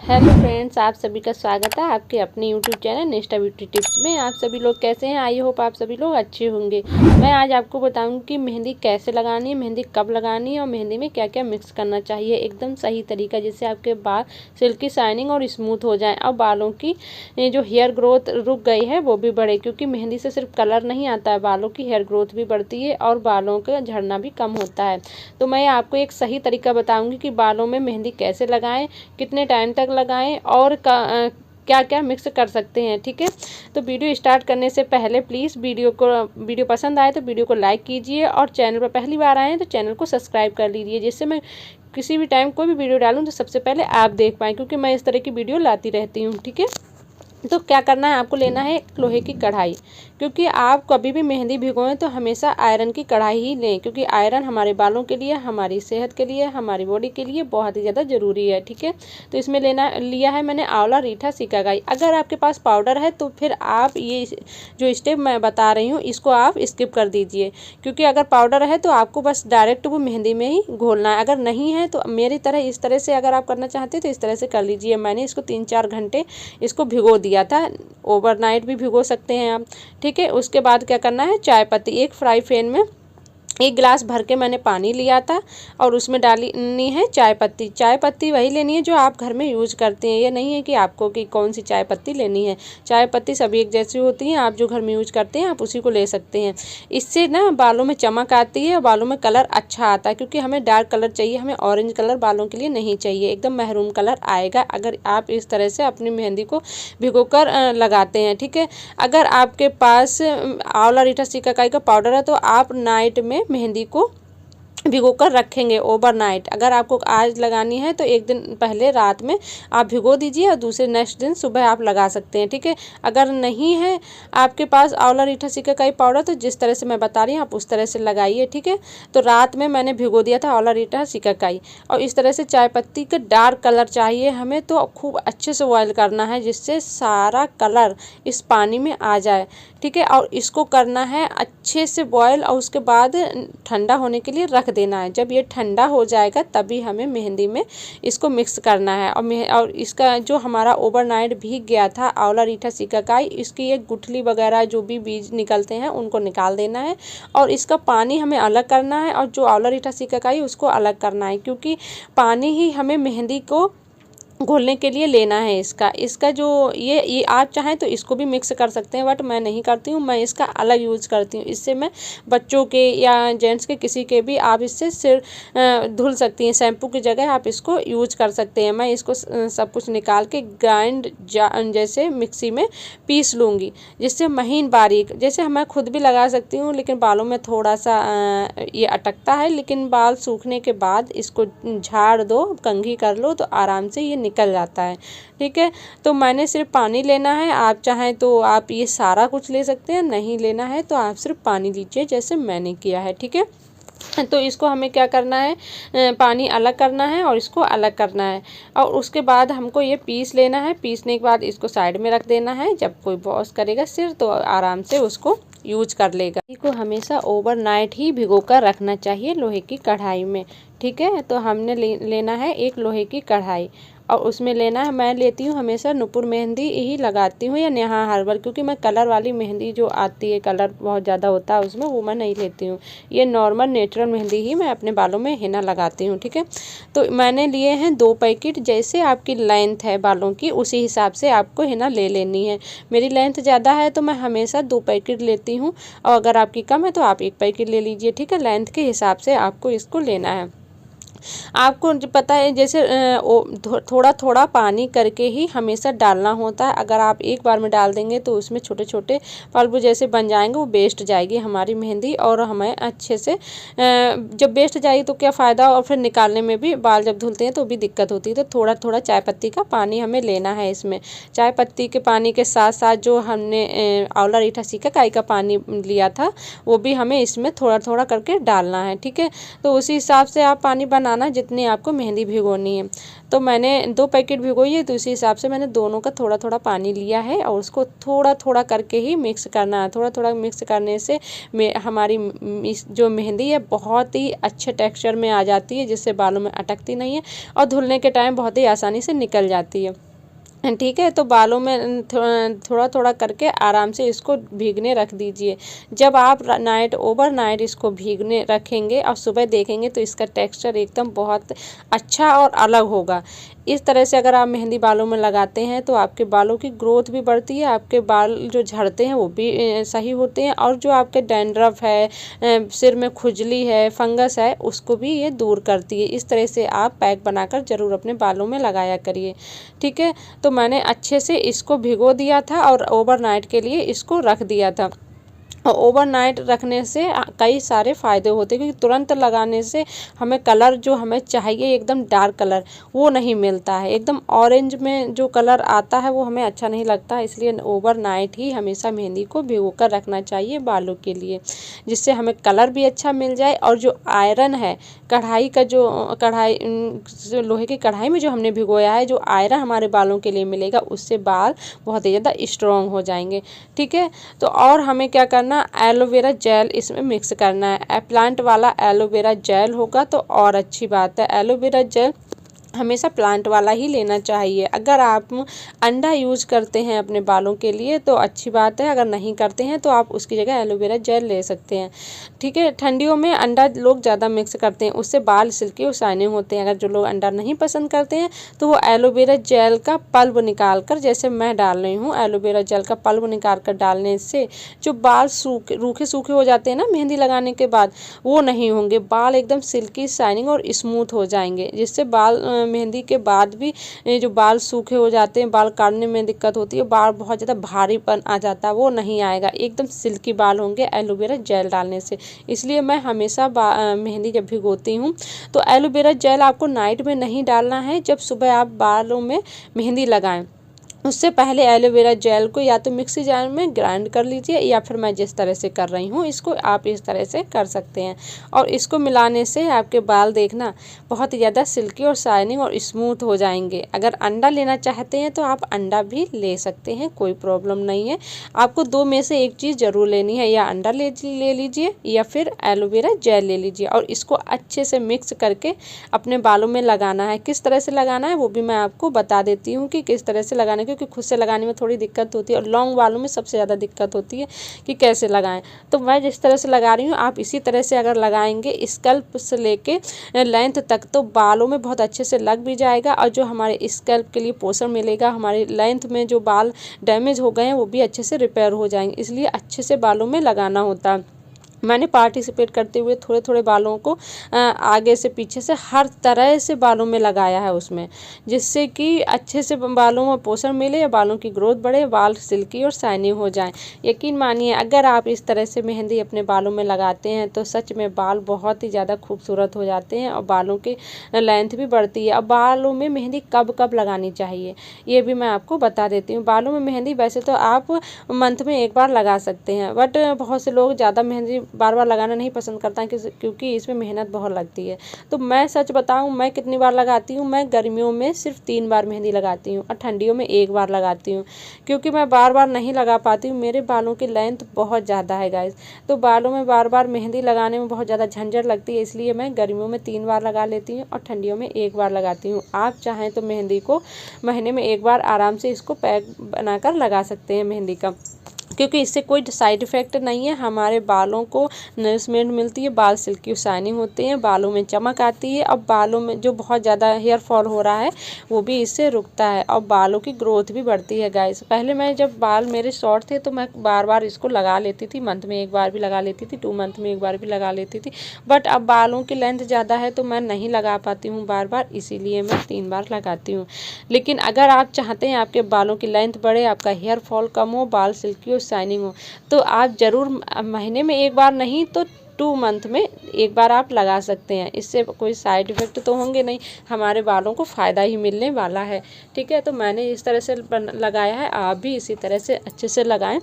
Hello friends, आप सभी का स्वागत है आपके अपने यूट्यूब चैनल नेस्टा ब्यूटी टिप्स में। आप सभी लोग कैसे हैं? आई होप आप सभी लोग अच्छे होंगे। मैं आज आपको बताऊंगी कि मेहंदी कैसे लगानी है, मेहंदी कब लगानी है और मेहंदी में क्या क्या मिक्स करना चाहिए, एकदम सही तरीका, जिससे आपके बाल सिल्की शाइनिंग और स्मूथ हो जाएं और बालों की जो हेयर ग्रोथ रुक गई है वो भी बढ़े, क्योंकि मेहंदी से सिर्फ कलर नहीं आता है, बालों की हेयर ग्रोथ भी बढ़ती है और बालों का झड़ना भी कम होता है। तो मैं आपको एक सही तरीका बताऊँगी कि बालों में मेहंदी कैसे लगाएँ, कितने टाइम तक लगाएं और क्या क्या मिक्स कर सकते हैं। ठीक है, तो वीडियो स्टार्ट करने से पहले प्लीज़ वीडियो पसंद आए तो वीडियो को लाइक कीजिए और चैनल पर पहली बार आए हैं तो चैनल को सब्सक्राइब कर लीजिए, जिससे मैं किसी भी टाइम कोई भी वीडियो डालूं तो सबसे पहले आप देख पाएँ, क्योंकि मैं इस तरह की वीडियो लाती रहती हूँ। ठीक है, तो क्या करना है, आपको लेना है एक लोहे की कढ़ाई, क्योंकि आप कभी भी मेहंदी भिगोएं तो हमेशा आयरन की कढ़ाई ही लें, क्योंकि आयरन हमारे बालों के लिए, हमारी सेहत के लिए, हमारी बॉडी के लिए बहुत ही ज़्यादा ज़रूरी है। ठीक है, तो इसमें लिया है मैंने आंवला, रीठा, सिकाकाई। अगर आपके पास पाउडर है तो फिर आप ये जो स्टेप मैं बता रही हूँ इसको आप स्किप कर दीजिए, क्योंकि अगर पाउडर है तो आपको बस डायरेक्ट वो मेहंदी में ही घोलना है। अगर नहीं है तो मेरी तरह इस तरह से अगर आप करना चाहते हैं तो इस तरह से कर लीजिए। मैंने इसको 3-4 घंटे इसको भिगो दिया था, ओवरनाइट भी भिगो सकते हैं आप। ठीक है, उसके बाद क्या करना है, चाय पत्ती एक फ्राई पैन में 1 गिलास भर के मैंने पानी लिया था और उसमें डालनी है चाय पत्ती। चाय पत्ती वही लेनी है जो आप घर में यूज़ करते हैं, ये नहीं है कि आपको कि कौन सी चाय पत्ती लेनी है। चाय पत्ती सभी एक जैसी होती हैं, आप जो घर में यूज़ करते हैं आप उसी को ले सकते हैं। इससे ना बालों में चमक आती है और बालों में कलर अच्छा आता है, क्योंकि हमें डार्क कलर चाहिए, हमें ऑरेंज कलर बालों के लिए नहीं चाहिए, एकदम महरून कलर आएगा अगर आप इस तरह से अपनी मेहंदी को भिगोकर लगाते हैं। ठीक है, अगर आपके पास आंवला, रीठा, सिकाकाई का पाउडर है तो आप नाइट में मेहंदी को भिगो कर रखेंगे ओवरनाइट। अगर आपको आज लगानी है तो एक दिन पहले रात में आप भिगो दीजिए और दूसरे नेक्स्ट दिन सुबह आप लगा सकते हैं। ठीक है, अगर नहीं है आपके पास आंवला, रीठा, सिकाकाई पाउडर तो जिस तरह से मैं बता रही हूँ आप उस तरह से लगाइए। ठीक है, तो रात में मैंने भिगो दिया था आंवला, रीठा, सिकाकाई, और इस तरह से चाय पत्ती का डार्क कलर चाहिए हमें, तो खूब अच्छे से बॉयल करना है जिससे सारा कलर इस पानी में आ जाए। ठीक है, और इसको करना है अच्छे से बॉयल और उसके बाद ठंडा होने के लिए रख देना है। जब ये ठंडा हो जाएगा तभी हमें मेहंदी में इसको मिक्स करना है। और इसका जो हमारा ओवरनाइट भीग गया था आंवला, रीठा, सिकाकाई, इसकी एक गुठली वगैरह जो भी बीज निकलते हैं उनको निकाल देना है और इसका पानी हमें अलग करना है और जो आंवला, रीठा, सिकाकाई उसको अलग करना है, क्योंकि पानी ही हमें मेहंदी को घोलने के लिए लेना है। इसका जो ये आप चाहें तो इसको भी मिक्स कर सकते हैं, बट मैं नहीं करती हूँ, मैं इसका अलग यूज़ करती हूँ। इससे मैं बच्चों के या जेंट्स के किसी के भी आप इससे सिर धुल सकती हैं, शैम्पू की जगह आप इसको यूज़ कर सकते हैं। मैं इसको सब कुछ निकाल के ग्राइंड जैसे मिक्सी में पीस लूँगी, जिससे महीन बारीक, जैसे मैं खुद भी लगा सकती हूँ, लेकिन बालों में थोड़ा सा ये अटकता है, लेकिन बाल सूखने के बाद इसको झाड़ दो, कंघी कर लो तो आराम से ये निकल जाता है। ठीक है, तो मैंने सिर्फ पानी लेना है, आप चाहें तो आप ये सारा कुछ ले सकते हैं, नहीं लेना है तो आप सिर्फ पानी लीजिए जैसे मैंने किया है। ठीक है, तो इसको हमें क्या करना है, पानी अलग करना है और इसको अलग करना है और उसके बाद हमको ये पीस लेना है। पीसने के बाद इसको साइड में रख देना है, जब कोई वॉश करेगा सिर तो आराम से उसको यूज कर लेगा। इसको हमेशा ओवरनाइट ही भिगो कर रखना चाहिए लोहे की कढ़ाई में। ठीक है, तो हमने लेना है एक लोहे की कढ़ाई और उसमें लेना है, मैं लेती हूँ हमेशा नुपुर मेहंदी ही लगाती हूँ या नेहा हर्बल, क्योंकि मैं कलर वाली मेहंदी जो आती है, कलर बहुत ज़्यादा होता है उसमें, वो मैं नहीं लेती हूँ। ये नॉर्मल नेचुरल मेहंदी ही मैं अपने बालों में हिना लगाती हूँ। ठीक है, तो मैंने लिए हैं 2 पैकेट, जैसे आपकी लेंथ है बालों की उसी हिसाब से आपको हिना ले लेनी है। मेरी लेंथ ज़्यादा है तो मैं हमेशा 2 पैकेट लेती हूँ और अगर आपकी कम है तो आप 1 पैकेट ले लीजिए। ठीक है, लेंथ के हिसाब से आपको इसको लेना है। आपको पता है जैसे थोड़ा थोड़ा पानी करके ही हमेशा डालना होता है। अगर आप एक बार में डाल देंगे तो उसमें छोटे छोटे पल्ब जैसे बन जाएंगे, वो वेस्ट जाएगी हमारी मेहंदी और हमें अच्छे से जब वेस्ट जाएगी तो क्या फ़ायदा, और फिर निकालने में भी बाल जब धुलते हैं तो भी दिक्कत होती है। तो थोड़ा थोड़ा चाय पत्ती का पानी हमें लेना है इसमें। चाय पत्ती के पानी के साथ साथ जो हमने आंवला, रीठा, सिकाकाई का पानी लिया था वो भी हमें इसमें थोड़ा थोड़ा करके डालना है। ठीक है, तो उसी हिसाब से आप पानी बना बताना जितनी आपको मेहंदी भिगोनी है। तो मैंने 2 पैकेट भिगोई है, तो उसी हिसाब से मैंने दोनों का थोड़ा थोड़ा पानी लिया है और उसको थोड़ा थोड़ा करके ही मिक्स करना है। थोड़ा थोड़ा मिक्स करने से हमारी जो मेहंदी है बहुत ही अच्छे टेक्सचर में आ जाती है, जिससे बालों में अटकती नहीं है और धुलने के टाइम बहुत ही आसानी से निकल जाती है। ठीक है, तो बालों में थोड़ा थोड़ा करके आराम से इसको भीगने रख दीजिए। जब आप ओवरनाइट इसको भीगने रखेंगे और सुबह देखेंगे तो इसका टेक्सचर एकदम बहुत अच्छा और अलग होगा। इस तरह से अगर आप मेहंदी बालों में लगाते हैं तो आपके बालों की ग्रोथ भी बढ़ती है, आपके बाल जो झड़ते हैं वो भी सही होते हैं, और जो आपके डैंड्रफ है, सिर में खुजली है, फंगस है, उसको भी ये दूर करती है। इस तरह से आप पैक बनाकर ज़रूर अपने बालों में लगाया करिए। ठीक है, तो मैंने अच्छे से इसको भिगो दिया था और ओवरनाइट के लिए इसको रख दिया था। और ओवरनाइट रखने से कई सारे फ़ायदे होते हैं, क्योंकि तुरंत लगाने से हमें कलर जो हमें चाहिए एकदम डार्क कलर वो नहीं मिलता है। एकदम ऑरेंज में जो कलर आता है वो हमें अच्छा नहीं लगता, इसलिए ओवरनाइट ही हमेशा मेहंदी को भिगो कर रखना चाहिए बालों के लिए, जिससे हमें कलर भी अच्छा मिल जाए। और जो आयरन है कढ़ाई का, जो लोहे की कढ़ाई में जो हमने भिगोया है, जो आयरन हमारे बालों के लिए मिलेगा, उससे बाल बहुत ही ज़्यादा स्ट्रॉन्ग हो जाएंगे। ठीक है, तो और हमें क्या करना, एलोवेरा जेल इसमें मिक्स करना है। प्लांट वाला एलोवेरा जेल होगा तो और अच्छी बात है। एलोवेरा जेल हमेशा प्लांट वाला ही लेना चाहिए। अगर आप अंडा यूज करते हैं अपने बालों के लिए तो अच्छी बात है, अगर नहीं करते हैं तो आप उसकी जगह एलोवेरा जेल ले सकते हैं। ठीक है, ठंडियों में अंडा लोग ज़्यादा मिक्स करते हैं, उससे बाल सिल्की और शाइनिंग होते हैं। अगर जो लोग अंडा नहीं पसंद करते हैं तो वो एलोवेरा जेल का पल्प निकाल कर, जैसे मैं डाल रही हूँ, एलोवेरा जेल का पल्प निकाल कर डालने से जो बाल रूखे सूखे हो जाते हैं ना मेहंदी लगाने के बाद, वो नहीं होंगे। बाल एकदम सिल्की, शाइनिंग और स्मूथ हो जाएंगे, जिससे बाल मेहंदी के बाद भी जो बाल सूखे हो जाते हैं, बाल काटने में दिक्कत होती है, बाल बहुत ज़्यादा भारीपन आ जाता है, वो नहीं आएगा। एकदम सिल्की बाल होंगे एलोवेरा जेल डालने से। इसलिए मैं हमेशा मेहंदी जब भिगोती हूँ तो एलोवेरा जेल आपको नाइट में नहीं डालना है, जब सुबह आप बालों में मेहंदी लगाएं उससे पहले एलोवेरा जेल को या तो मिक्सी जार में ग्राइंड कर लीजिए, या फिर मैं जिस तरह से कर रही हूँ इसको आप इस तरह से कर सकते हैं। और इसको मिलाने से आपके बाल देखना बहुत ही ज़्यादा सिल्की और शाइनिंग और स्मूथ हो जाएंगे। अगर अंडा लेना चाहते हैं तो आप अंडा भी ले सकते हैं, कोई प्रॉब्लम नहीं है। आपको 2 में से एक चीज़ ज़रूर लेनी है, या अंडा ले लीजिए या फिर एलोवेरा जेल ले लीजिए, और इसको अच्छे से मिक्स करके अपने बालों में लगाना है। किस तरह से लगाना है वो भी मैं आपको बता देती हूँ कि किस तरह से लगाना है, क्योंकि खुद से लगाने में थोड़ी दिक्कत होती है और लॉन्ग बालों में सबसे ज़्यादा दिक्कत होती है कि कैसे लगाएं। तो मैं जिस तरह से लगा रही हूँ आप इसी तरह से अगर लगाएंगे स्कैल्प से लेके लेंथ तक, तो बालों में बहुत अच्छे से लग भी जाएगा, और जो हमारे स्कैल्प के लिए पोषण मिलेगा, हमारे लेंथ में जो बाल डैमेज हो गए हैं वो भी अच्छे से रिपेयर हो जाएंगे। इसलिए अच्छे से बालों में लगाना होता है। मैंने पार्टिसिपेट करते हुए थोड़े थोड़े बालों को आगे से पीछे से हर तरह से बालों में लगाया है उसमें, जिससे कि अच्छे से बालों में पोषण मिले, या बालों की ग्रोथ बढ़े, बाल सिल्की और शाइनिंग हो जाएं। यकीन मानिए अगर आप इस तरह से मेहंदी अपने बालों में लगाते हैं तो सच में बाल बहुत ही ज़्यादा खूबसूरत हो जाते हैं और बालों की लेंथ भी बढ़ती है। अब बालों में मेहंदी कब कब लगानी चाहिए ये भी मैं आपको बता देती हूँ। बालों में मेहंदी वैसे तो आप मंथ में एक बार लगा सकते हैं, बट बहुत से लोग ज़्यादा मेहंदी बार बार लगाना नहीं पसंद करता है, क्योंकि इसमें मेहनत बहुत लगती है। तो मैं सच बताऊं मैं कितनी बार लगाती हूँ, मैं गर्मियों में सिर्फ 3 बार मेहंदी लगाती हूँ और ठंडियों में 1 बार लगाती हूँ, क्योंकि मैं बार बार नहीं लगा पाती हूँ। मेरे बालों की लेंथ बहुत ज़्यादा है गाइस, तो बालों में बार बार मेहंदी लगाने में बहुत ज़्यादा झंझट लगती है, इसलिए मैं गर्मियों में 3 बार लगा लेती हूँ और ठंडियों में 1 बार लगाती हूँ। आप चाहें तो मेहंदी को महीने में 1 बार आराम से इसको पैक बनाकर लगा सकते हैं मेहंदी का, क्योंकि इससे कोई साइड इफ़ेक्ट नहीं है। हमारे बालों को नरिशमेंट मिलती है, बाल सिल्की शाइनिंग होते हैं, बालों में चमक आती है, और बालों में जो बहुत ज़्यादा हेयर फॉल हो रहा है वो भी इससे रुकता है, और बालों की ग्रोथ भी बढ़ती है गाइस। पहले मैं जब बाल मेरे शॉर्ट थे तो मैं बार बार इसको लगा लेती थी, मंथ में 1 बार भी लगा लेती थी, 2 मंथ में 1 बार भी लगा लेती थी, बट अब बालों की लेंथ ज़्यादा है तो मैं नहीं लगा पाती हूँ बार बार, इसीलिए मैं 3 बार लगाती हूँ। लेकिन अगर आप चाहते हैं आपके बालों की लेंथ बढ़े, आपका हेयर फॉल कम हो, बाल सिल्की और शाइनिंग हो, तो आप ज़रूर महीने में 1 बार नहीं तो 2 मंथ में 1 बार आप लगा सकते हैं। इससे कोई साइड इफ़ेक्ट तो होंगे नहीं, हमारे बालों को फ़ायदा ही मिलने वाला है। ठीक है, तो मैंने इस तरह से लगाया है, आप भी इसी तरह से अच्छे से लगाएं।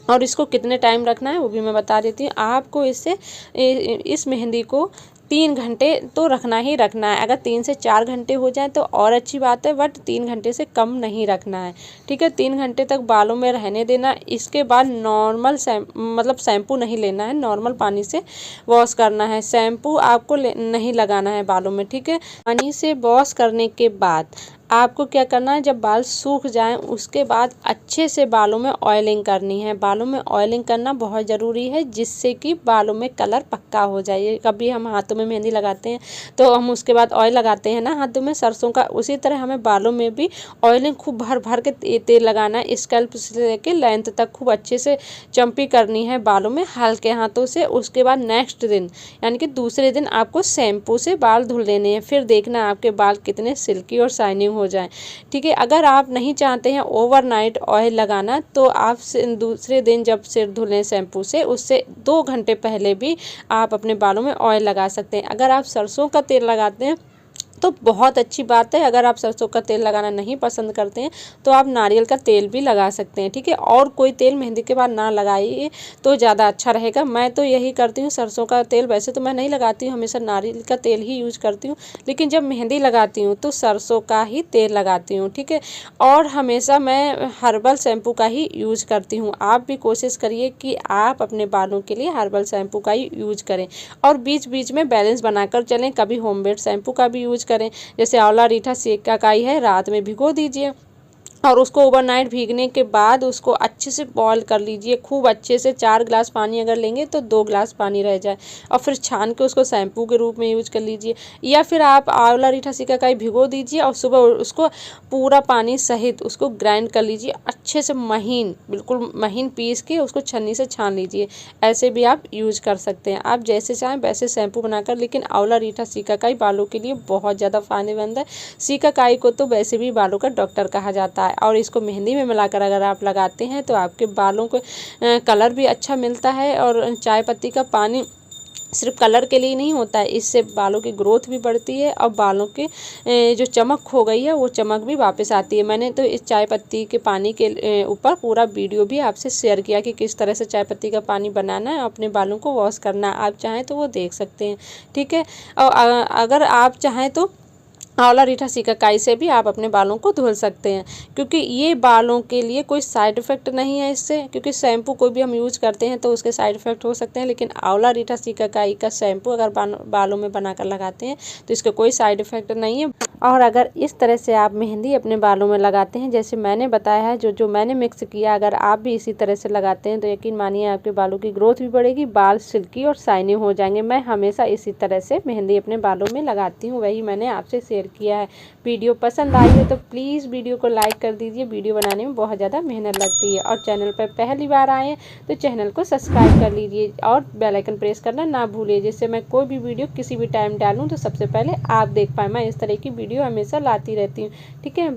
और इसको कितने टाइम रखना है वो भी मैं बता देती हूँ आपको। इस मेहंदी को 3 घंटे तो रखना ही रखना है। अगर 3 से 4 घंटे हो जाए तो और अच्छी बात है, बट 3 घंटे से कम नहीं रखना है। ठीक है, 3 घंटे तक बालों में रहने देना। इसके बाद नॉर्मल शैम्पू नहीं लेना है, नॉर्मल पानी से वॉश करना है। शैम्पू आपको नहीं लगाना है बालों में। ठीक है, पानी से वॉश करने के बाद आपको क्या करना है, जब बाल सूख जाएं उसके बाद अच्छे से बालों में ऑयलिंग करनी है। बालों में ऑयलिंग करना बहुत ज़रूरी है, जिससे कि बालों में कलर पक्का हो जाए। कभी हम हाथों में मेहंदी लगाते हैं तो हम उसके बाद ऑयल लगाते हैं ना हाथों में सरसों का, उसी तरह हमें बालों में भी ऑयलिंग खूब भर भर के तेल लगाना है। स्कैल्प से लेके लेंथ तक खूब अच्छे से चम्पी करनी है बालों में हल्के हाथों से। उसके बाद नेक्स्ट दिन यानी कि दूसरे दिन आपको शैम्पू से बाल धुल लेने हैं। फिर देखना आपके बाल कितने सिल्की और शाइनिंग हो जाए। ठीक है, अगर आप नहीं चाहते हैं ओवरनाइट ऑयल लगाना तो आप दूसरे दिन जब सिर धुलें शैम्पू से, उससे 2 घंटे पहले भी आप अपने बालों में ऑयल लगा सकते हैं। अगर आप सरसों का तेल लगाते हैं तो बहुत अच्छी बात है। अगर आप सरसों का तेल लगाना नहीं पसंद करते हैं तो आप नारियल का तेल भी लगा सकते हैं। ठीक है, और कोई तेल मेहंदी के बाद ना लगाइए तो ज़्यादा अच्छा रहेगा। मैं तो यही करती हूँ, सरसों का तेल वैसे तो मैं नहीं लगाती हूँ, हमेशा नारियल का तेल ही यूज करती हूँ, लेकिन जब मेहंदी लगाती हूँ तो सरसों का ही तेल लगाती हूँ। ठीक है, और हमेशा मैं हर्बल शैम्पू का ही यूज करती हूँ। आप भी कोशिश करिए कि आप अपने बालों के लिए हर्बल शैम्पू का ही यूज करें और बीच बीच में बैलेंस बनाकर चलें। कभी होममेड शैम्पू का भी यूज करें। जैसे आंवला रीठा सिकाकाई है, रात में भिगो दीजिए और उसको ओवरनाइट भीगने के बाद उसको अच्छे से बॉईल कर लीजिए खूब अच्छे से। 4 गिलास पानी अगर लेंगे तो 2 गिलास पानी रह जाए और फिर छान के उसको शैम्पू के रूप में यूज कर लीजिए। या फिर आप आंवला रीठा सिकाकाई भिगो दीजिए और सुबह उसको पूरा पानी सहित उसको ग्राइंड कर लीजिए अच्छे से महीन, बिल्कुल महीन पीस के उसको छन्नी से छान लीजिए। ऐसे भी आप यूज कर सकते हैं। आप जैसे चाहें वैसे शैम्पू बनाकर, लेकिन आंवला रीठा सिकाकाई बालों के लिए बहुत ज़्यादा फायदेमंद है। सिकाकाई को तो वैसे भी बालों का डॉक्टर कहा जाता है और इसको मेहंदी में मिलाकर अगर आप लगाते हैं तो आपके बालों को कलर भी अच्छा मिलता है। और चाय पत्ती का पानी सिर्फ कलर के लिए नहीं होता है, इससे बालों की ग्रोथ भी बढ़ती है और बालों के जो चमक खो गई है वो चमक भी वापस आती है। मैंने तो इस चाय पत्ती के पानी के ऊपर पूरा वीडियो भी आपसे शेयर किया कि किस तरह से चाय पत्ती का पानी बनाना है, अपने बालों को वॉश करना है। आप चाहें तो वो देख सकते हैं। ठीक है, और अगर आप चाहें तो आंवला रीठा सिकाकाई से भी आप अपने बालों को धुल सकते हैं, क्योंकि ये बालों के लिए कोई साइड इफ़ेक्ट नहीं है इससे। क्योंकि शैम्पू कोई भी हम यूज करते हैं तो उसके साइड इफ़ेक्ट हो सकते हैं, लेकिन आंवला रीठा सिकाकाई का शैम्पू अगर बालों में बनाकर लगाते हैं तो इसका कोई साइड इफ़ेक्ट नहीं है। और अगर इस तरह से आप मेहंदी अपने बालों में लगाते हैं जैसे मैंने बताया है, जो मैंने मिक्स किया, अगर आप भी इसी तरह से लगाते हैं तो यकीन मानिए आपके बालों की ग्रोथ भी बढ़ेगी, बाल सिल्की और शाइनी हो जाएंगे। मैं हमेशा इसी तरह से मेहंदी अपने बालों में लगाती हूँ, वही मैंने आपसे शेयर किया है। वीडियो पसंद आई है तो प्लीज़ वीडियो को लाइक कर दीजिए। वीडियो बनाने में बहुत ज़्यादा मेहनत लगती है। और चैनल पर पहली बार आए हैं तो चैनल को सब्सक्राइब कर लीजिए और बेल आइकन प्रेस करना ना भूलिए, जिससे मैं कोई भी वीडियो किसी भी टाइम डालूँ तो सबसे पहले आप देख पाएँ। मैं इस तरह की वीडियो हमेशा लाती रहती हूँ। ठीक है।